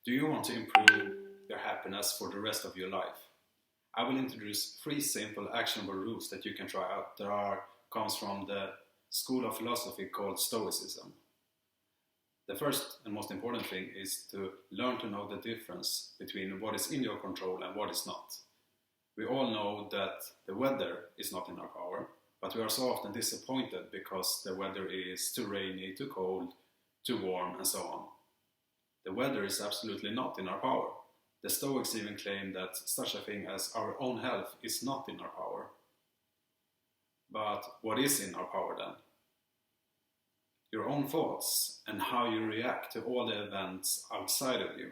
Do you want to improve your happiness for the rest of your life? I will introduce 3 simple actionable rules that you can try out that comes from the school of philosophy called Stoicism. The first and most important thing is to learn to know the difference between what is in your control and what is not. We all know that the weather is not in our power, but we are so often disappointed because the weather is too rainy, too cold, too warm, and so on. The weather is absolutely not in our power. The Stoics even claim that such a thing as our own health is not in our power. But what is in our power then? Your own thoughts and how you react to all the events outside of you.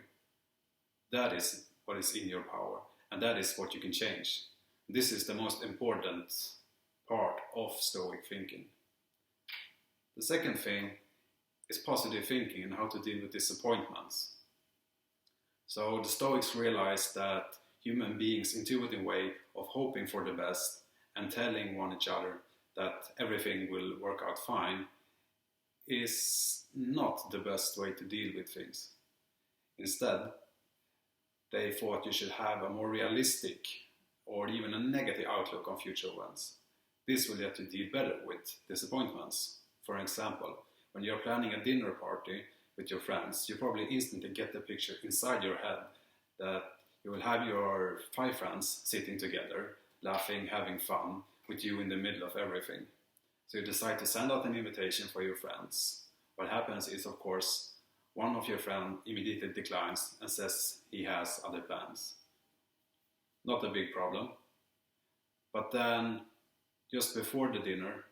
That is what is in your power, and that is what you can change. This is the most important part of Stoic thinking. The second thing is positive thinking and how to deal with disappointments. So the Stoics realized that human beings' intuitive way of hoping for the best and telling one each other that everything will work out fine is not the best way to deal with things. Instead, they thought you should have a more realistic or even a negative outlook on future events. This will let you deal better with disappointments. For example, when you're planning a dinner party with your friends, you probably instantly get the picture inside your head that you will have your 5 friends sitting together, laughing, having fun, with you in the middle of everything. So you decide to send out an invitation for your friends. What happens is, of course, one of your friends immediately declines and says he has other plans. Not a big problem. But then, just before the dinner,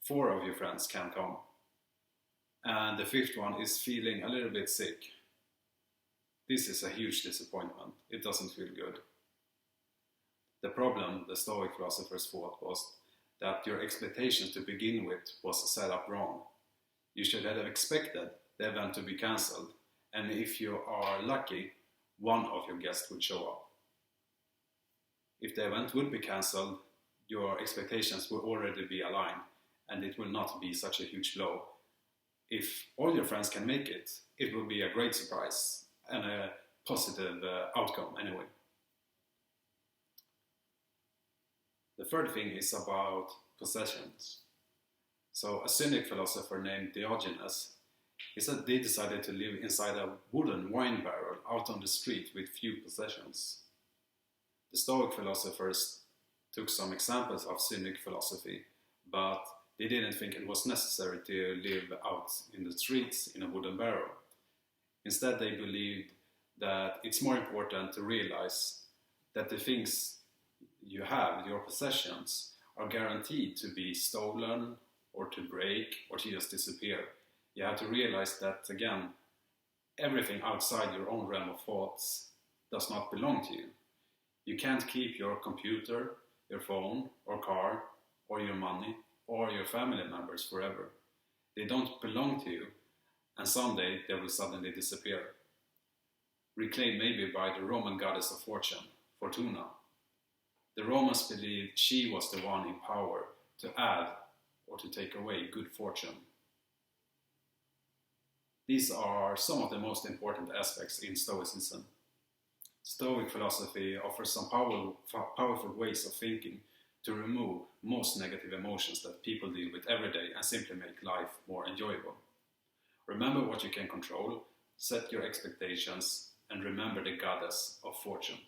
4 of your friends can come. And the 5th one is feeling a little bit sick. This is a huge disappointment. It doesn't feel good. The problem, the Stoic philosophers thought, was that your expectations to begin with was set up wrong. You should have expected the event to be cancelled, and if you are lucky, one of your guests would show up. If the event would be cancelled, your expectations will already be aligned, and it will not be such a huge blow. If all your friends can make it, it will be a great surprise and a positive outcome anyway. The third thing is about possessions. So a Cynic philosopher named Diogenes, he said they decided to live inside a wooden wine barrel out on the street with few possessions. The Stoic philosophers took some examples of Cynic philosophy, but they didn't think it was necessary to live out in the streets in a wooden barrel. Instead, they believed that it's more important to realize that the things you have, your possessions, are guaranteed to be stolen or to break or to just disappear. You have to realize that, again, everything outside your own realm of thoughts does not belong to you. You can't keep your computer, your phone or car or your money or your family members forever. They don't belong to you, and someday they will suddenly disappear. Reclaimed maybe by the Roman goddess of fortune, Fortuna. The Romans believed she was the one in power to add or to take away good fortune. These are some of the most important aspects in Stoicism. Stoic philosophy offers some powerful ways of thinking to remove most negative emotions that people deal with every day and simply make life more enjoyable. Remember what you can control, set your expectations, and remember the goddess of fortune.